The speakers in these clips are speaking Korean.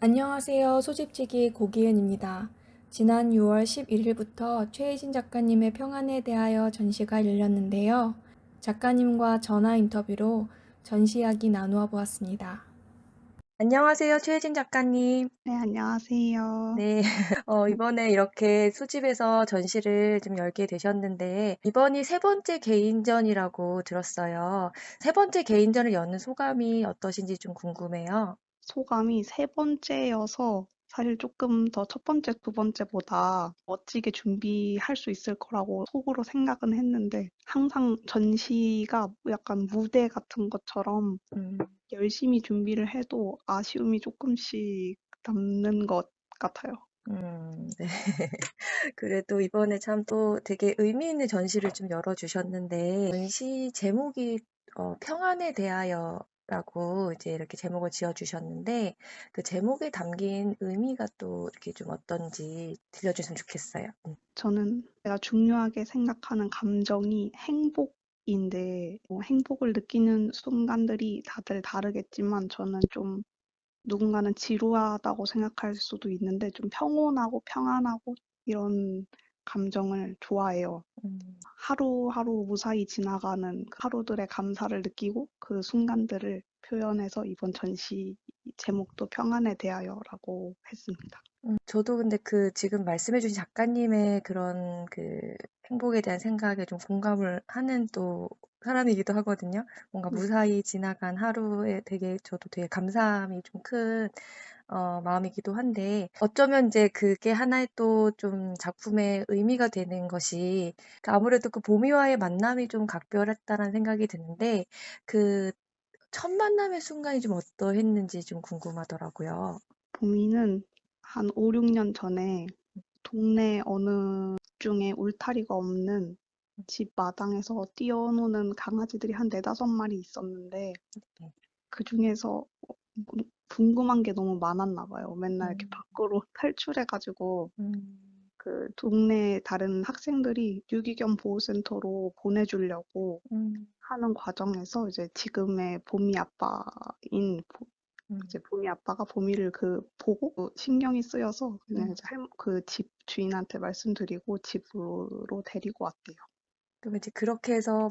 안녕하세요. 소집지기 고기은입니다. 지난 6월 11일부터 최혜진 작가님의 평안에 대하여 전시가 열렸는데요. 작가님과 전화 인터뷰로 전시 이야기 나누어 보았습니다. 안녕하세요, 최혜진 작가님. 네, 안녕하세요. 네, 이번에 이렇게 소집에서 전시를 좀 열게 되셨는데, 이번이 세 번째 개인전이라고 들었어요. 세 번째 개인전을 여는 소감이 어떠신지 좀 궁금해요. 소감이 세 번째여서 사실 조금 더 첫 번째, 두 번째보다 멋지게 준비할 수 있을 거라고 속으로 생각은 했는데 항상 전시가 약간 무대 같은 것처럼 음. 열심히 준비를 해도 아쉬움이 조금씩 남는 것 같아요. 네. 그래도 이번에 참 또 되게 의미 있는 전시를 좀 열어주셨는데, 전시 제목이 평안에 대하여라고 이제 이렇게 제목을 지어주셨는데, 그 제목에 담긴 의미가 또 이렇게 좀 어떤지 들려주시면 좋겠어요. 저는 제가 중요하게 생각하는 감정이 행복인데 행복을 느끼는 순간들이 다들 다르겠지만 저는 좀 누군가는 지루하다고 생각할 수도 있는데 좀 평온하고 평안하고 이런 감정을 좋아해요. 음, 하루하루 무사히 지나가는 그 하루들의 감사를 느끼고 그 순간들을 표현해서 이번 전시 제목도 평안에 대하여라고 했습니다. 저도 근데 그 지금 말씀해주신 작가님의 그런 그 행복에 대한 생각에 좀 공감을 하는 또 사람이기도 하거든요. 뭔가 네. 무사히 지나간 하루에 되게 저도 되게 감사함이 좀 큰 마음이기도 한데 어쩌면 이제 그게 하나의 또 좀 작품의 의미가 되는 것이 그 아무래도 그 보미와의 만남이 좀 각별했다는 생각이 드는데 그 첫 만남의 순간이 좀 어떠했는지 좀 궁금하더라고요. 보미는 한 5, 6년 전에 동네 어느 중에 울타리가 없는 집 마당에서 뛰어노는 강아지들이 한 4, 5마리 있었는데 네. 그중에서 궁금한 게 너무 많았나 봐요. 맨날 이렇게 음, 밖으로 탈출해 가지고 음, 그 동네 다른 학생들이 유기견 보호센터로 보내주려고 음, 하는 과정에서 이제 지금의 보미 아빠인 이제 음, 보미 아빠가 보미를 보고 신경이 쓰여서 그냥 음. 이제 그 집 주인한테 말씀드리고 집으로 데리고 왔대요. 그럼 이제 그렇게 해서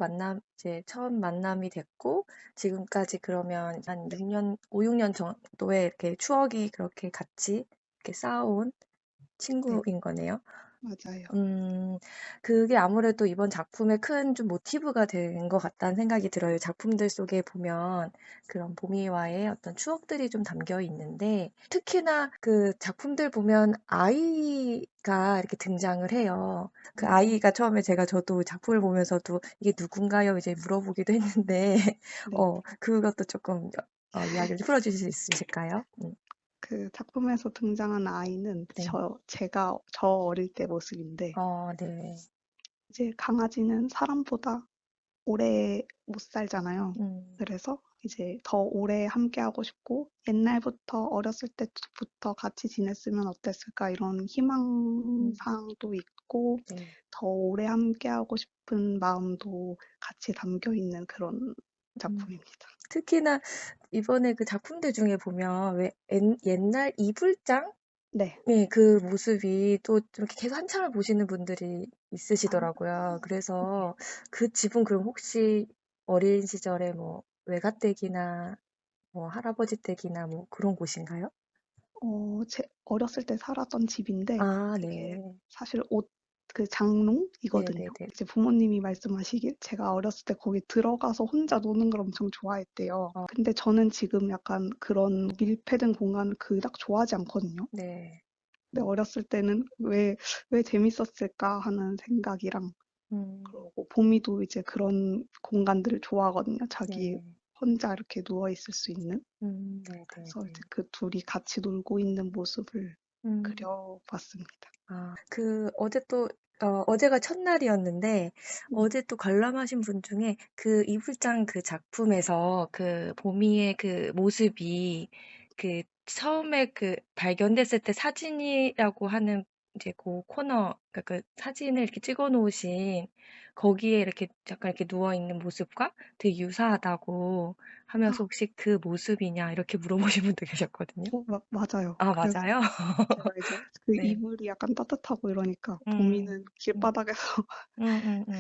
이제 처음 만남이 됐고, 지금까지 그러면 한 네, 6년, 5, 6년 정도의 이렇게 추억이 그렇게 같이 이렇게 쌓아온 네, 친구인 거네요. 맞아요. 음, 그게 아무래도 이번 작품의 큰 좀 모티브가 된 것 같다는 생각이 들어요. 작품들 속에 보면 그런 보미와의 어떤 추억들이 좀 담겨 있는데, 특히나 그 작품들 보면 아이가 이렇게 등장을 해요. 그 네, 아이가 처음에 저도 작품을 보면서도 이게 누군가요? 이제 물어보기도 했는데, 네. 그것도 조금 이야기를 풀어주실 수 있으실까요? 그 작품에서 등장하는 아이는 네. 저 어릴 때 모습인데 네. 이제 강아지는 사람보다 오래 못 살잖아요. 음, 그래서 이제 더 오래 함께하고 싶고 옛날부터 어렸을 때부터 같이 지냈으면 어땠을까 이런 음, 희망사항도 있고 네. 더 오래 함께하고 싶은 마음도 같이 담겨 있는 그런 음. 작품입니다. 특히나 이번에 그 작품들 중에 보면 왜 옛날 이불장? 네. 네, 그 모습이 또 좀 이렇게 계속 한참을 보시는 분들이 아, 있으시더라고요. 네. 그래서 그 집은 그럼 혹시 어린 시절에 뭐 외가댁이나 뭐 할아버지 댁이나 뭐 그런 곳인가요? 제 어렸을 때 살았던 집인데 아, 그게 네. 사실 그 장롱이거든요. 네네네. 이제 부모님이 말씀하시길 제가 어렸을 때 거기 들어가서 혼자 노는 걸 엄청 좋아했대요. 어, 근데 저는 지금 약간 그런 밀폐된 공간을 그닥 좋아하지 않거든요. 네. 근데 어렸을 때는 왜 재밌었을까 하는 생각이랑 음, 그러고 봄이도 이제 그런 공간들을 좋아하거든요. 자기 네. 혼자 이렇게 누워 있을 수 있는. 그래서 이제 네네네. 그 둘이 같이 놀고 있는 모습을 음. 그려봤습니다. 어제가 첫날이었는데, 네. 어제 또 관람하신 분 중에 그 이불장 그 작품에서 그 보미의 그 모습이 그 처음에 그 발견됐을 때 사진이라고 하는 이제 그 코너, 그러니까 그 사진을 이렇게 찍어 놓으신 거기에 이렇게 약간 이렇게 누워 있는 모습과 되게 유사하다고 하면서 혹시 그 모습이냐 이렇게 물어보신 분도 계셨거든요. 맞아요. 아, 그래서 맞아요? 제가 이제 그 네. 이불이 약간 따뜻하고 이러니까 봄이는 음, 음, 길바닥에서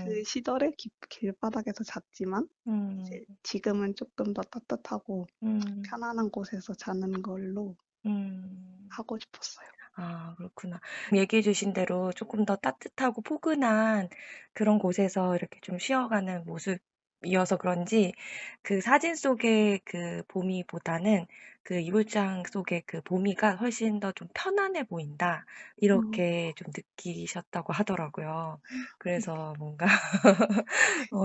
그 시절에 길바닥에서 잤지만 음, 이제 지금은 조금 더 따뜻하고 음, 편안한 곳에서 자는 걸로 음. 하고 싶었어요. 아, 그렇구나. 얘기해 주신 대로 조금 더 따뜻하고 포근한 그런 곳에서 이렇게 좀 쉬어가는 모습이어서 그런지 그 사진 속의 그 봄이보다는 그 이불장 속의 그 봄이가 훨씬 더 좀 편안해 보인다. 어, 이렇게 좀 느끼셨다고 하더라고요. 네. 그래서 뭔가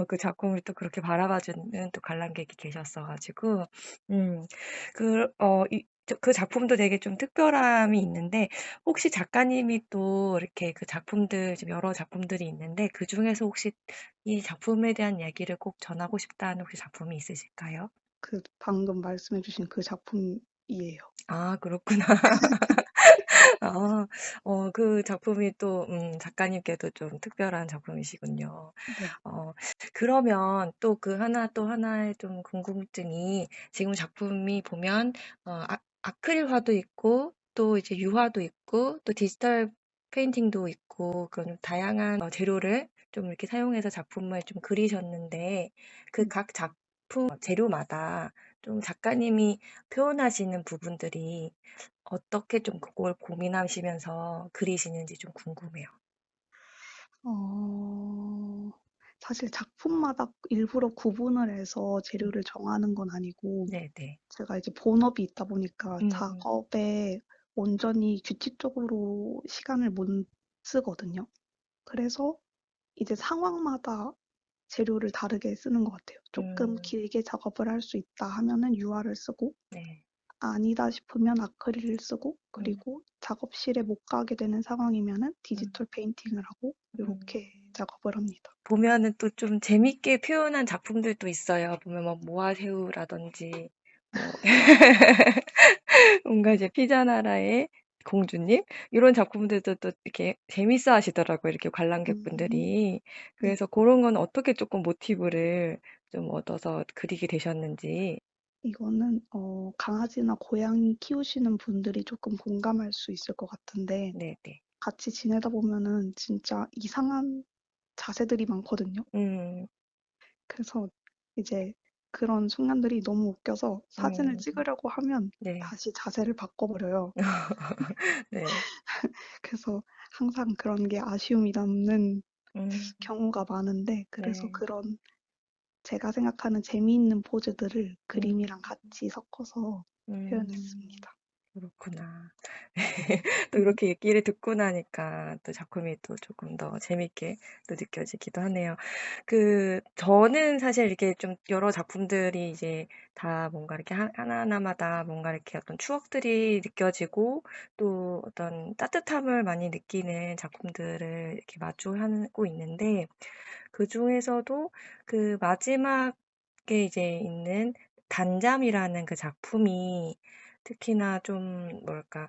그 작품을 또 그렇게 바라봐주는 또 관람객이 계셨어가지고, 음, 그 작품도 되게 좀 특별함이 있는데, 혹시 작가님이 또 이렇게 그 작품들, 지금 여러 작품들이 있는데, 그 중에서 혹시 이 작품에 대한 얘기를 꼭 전하고 싶다는 혹시 작품이 있으실까요? 그 방금 말씀해 주신 그 작품이에요. 아, 그렇구나. 아, 그 작품이 또, 작가님께도 좀 특별한 작품이시군요. 네. 어, 그러면 또 그 하나 또 하나의 좀 궁금증이 지금 작품이 보면 아크릴화도 있고 또 이제 유화도 있고 또 디지털 페인팅도 있고 그런 좀 다양한 재료를 좀 이렇게 사용해서 작품을 좀 그리셨는데 그 음. 각 작품 재료마다 좀 작가님이 표현하시는 부분들이 어떻게 좀 그걸 고민하시면서 그리시는지 좀 궁금해요. 어, 사실 작품마다 일부러 구분을 해서 음, 재료를 정하는 건 아니고 네네. 제가 이제 본업이 있다 보니까 음, 작업에 온전히 규칙적으로 시간을 못 쓰거든요. 그래서 이제 상황마다 재료를 다르게 쓰는 것 같아요. 조금 음, 길게 작업을 할 수 있다 하면은 유화를 쓰고 네. 아니다 싶으면 아크릴을 쓰고 음, 그리고 작업실에 못 가게 되는 상황이면은 음, 디지털 페인팅을 하고 음. 이렇게 작업을 합니다. 보면은 또 좀 재밌게 표현한 작품들도 있어요. 보면 뭐 모아새우라든지 뭐 뭔가 이제 피자 나라의 공주님 이런 작품들도 또 이렇게 재밌어 하시더라고요. 이렇게 음, 관람객분들이. 네. 그래서 그런 건 어떻게 조금 모티브를 좀 얻어서 그리게 되셨는지. 이거는 강아지나 고양이 키우시는 분들이 조금 공감할 수 있을 것 같은데 네네. 같이 지내다 보면은 진짜 이상한 자세들이 많거든요. 음, 그래서 이제 그런 순간들이 너무 웃겨서 사진을 음, 찍으려고 하면 네. 다시 자세를 바꿔버려요. 네. 그래서 항상 그런 게 아쉬움이 남는 음, 경우가 많은데 그래서 네. 그런 제가 생각하는 재미있는 포즈들을 음, 그림이랑 같이 섞어서 음, 표현했습니다. 그렇구나. 또 이렇게 얘기를 듣고 나니까 또 작품이 또 조금 더 재밌게 또 느껴지기도 하네요. 저는 사실 이렇게 좀 여러 작품들이 이제 다 뭔가 이렇게 하나하나마다 뭔가 이렇게 어떤 추억들이 느껴지고 또 어떤 따뜻함을 많이 느끼는 작품들을 이렇게 마주하고 있는데 그 중에서도 그 마지막에 이제 있는 단잠이라는 그 작품이 특히나 좀 뭐랄까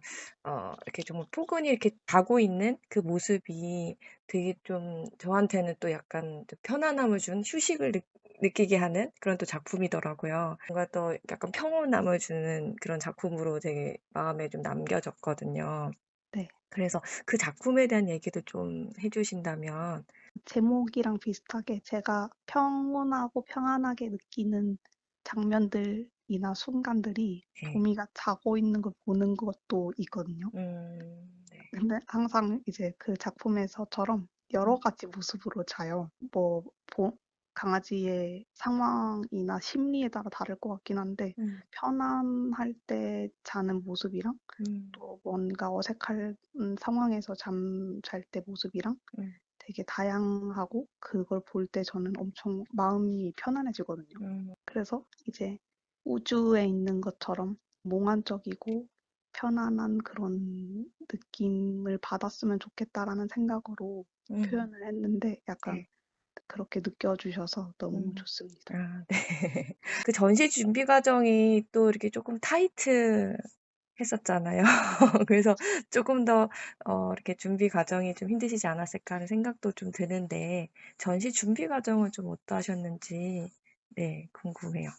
이렇게 좀 포근히 이렇게 자고 있는 그 모습이 되게 좀 저한테는 또 약간 좀 편안함을 준 휴식을 느끼게 하는 그런 또 작품이더라고요. 뭔가 또 약간 평온함을 주는 그런 작품으로 되게 마음에 좀 남겨졌거든요. 네. 그래서 그 작품에 대한 얘기도 좀 해주신다면, 제목이랑 비슷하게 제가 평온하고 평안하게 느끼는 장면들이나 순간들이 네. 보미가 자고 있는 걸 보는 것도 있거든요. 네. 근데 항상 이제 그 작품에서처럼 여러 가지 모습으로 자요. 뭐, 강아지의 상황이나 심리에 따라 다를 것 같긴 한데, 음, 편안할 때 자는 모습이랑, 음, 또 뭔가 어색한 상황에서 잠잘 때 모습이랑 음, 되게 다양하고, 그걸 볼 때 저는 엄청 마음이 편안해지거든요. 음, 그래서 이제 우주에 있는 것처럼 몽환적이고 편안한 그런 느낌을 받았으면 좋겠다라는 생각으로 음, 표현을 했는데 약간 네. 그렇게 느껴주셔서 너무 음. 좋습니다. 아, 네. 그 전시 준비 과정이 또 이렇게 조금 타이트했나요? 했었잖아요. 그래서 조금 더 이렇게 준비 과정이 좀 힘드시지 않았을까 하는 생각도 좀 드는데 전시 준비 과정은 좀 어떠하셨는지 네 궁금해요.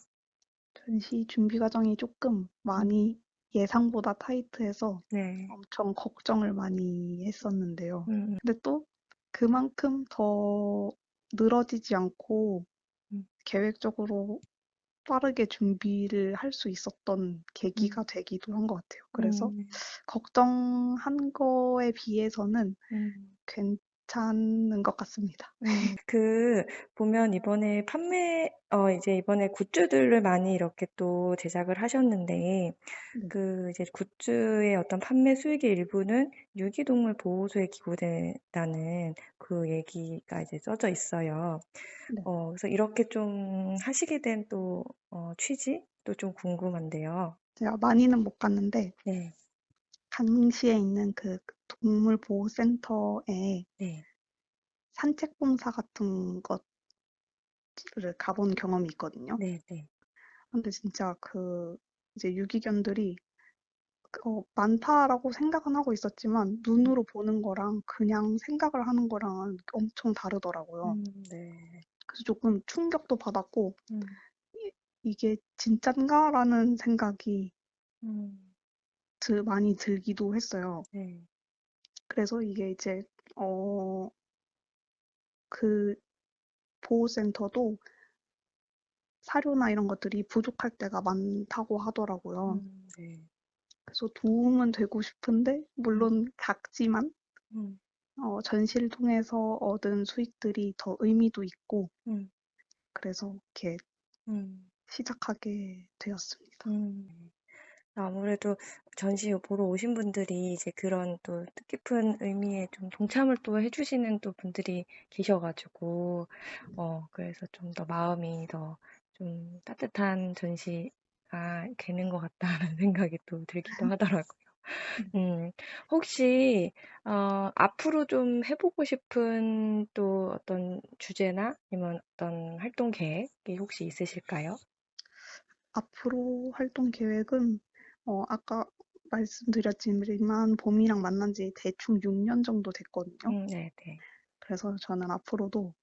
전시 준비 과정이 조금 음 많이 예상보다 타이트해서 네. 엄청 걱정을 많이 했었는데요. 음음. 근데 또 그만큼 더 늘어지지 않고 음. 계획적으로 빠르게 준비를 할 수 있었던 음. 계기가 되기도 한 것 같아요. 그래서 네. 걱정한 거에 비해서는 음. 괜찮은 것 같습니다. 그 보면 이번에 이제 이번에 굿즈들을 많이 이렇게 또 제작을 하셨는데 네, 그 이제 굿즈의 어떤 판매 수익의 일부는 유기동물 보호소에 기부된다는 그 얘기가 이제 써져 있어요. 네. 그래서 이렇게 좀 하시게 된 또 취지도 좀 궁금한데요. 제가 많이는 못 갔는데 네. 강시에 있는 그 동물보호센터에 네. 산책 봉사 같은 것을 가본 경험이 있거든요. 네네. 근데 진짜 이제 유기견들이 많다라고 생각은 하고 있었지만 눈으로 보는 거랑 그냥 생각을 하는 거랑은 엄청 다르더라고요. 네. 그래서 조금 충격도 받았고 음. 이, 이게 진짠가라는 생각이 음. 많이 들기도 했어요. 네. 그래서 이게 이제 어, 그 보호센터도 사료나 이런 것들이 부족할 때가 많다고 하더라고요. 네. 그래서 도움은 되고 싶은데 음. 물론 작지만 음. 전시를 통해서 얻은 수익들이 더 의미도 있고 음. 그래서 이렇게 음. 시작하게 되었습니다. 음. 아무래도 전시 보러 오신 분들이 이제 그런 또 뜻깊은 의미에 좀 동참을 또 해주시는 또 분들이 계셔 가지고 그래서 좀 더 마음이 더 좀 따뜻한 전시가 되는 것 같다는 생각이 또 들기도 하더라고요. 네. 음. 혹시 앞으로 좀 해 보고 싶은 또 어떤 주제나 아니면 어떤 활동 계획이 혹시 있으실까요? 앞으로 활동 계획은 아까 말씀드렸지만 봄이랑 만난 지 대충 6년 정도 됐거든요. 네네. 그래서 저는 앞으로도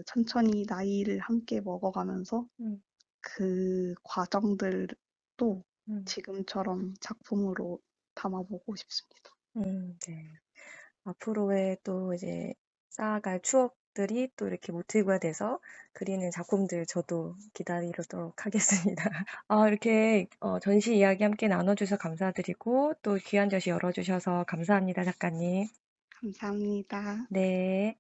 천천히 나이를 함께 먹어가면서 음. 그 과정들도 음. 지금처럼 작품으로 담아보고 싶습니다. 네. 앞으로의 또 이제 쌓아갈 추억들이 또 이렇게 모티브가 돼서 그리는 작품들 저도 기다리도록 하겠습니다. 이렇게 전시 이야기 함께 나눠주셔서 감사드리고 또 귀한 전시 열어주셔서 감사합니다, 작가님. 감사합니다. 네.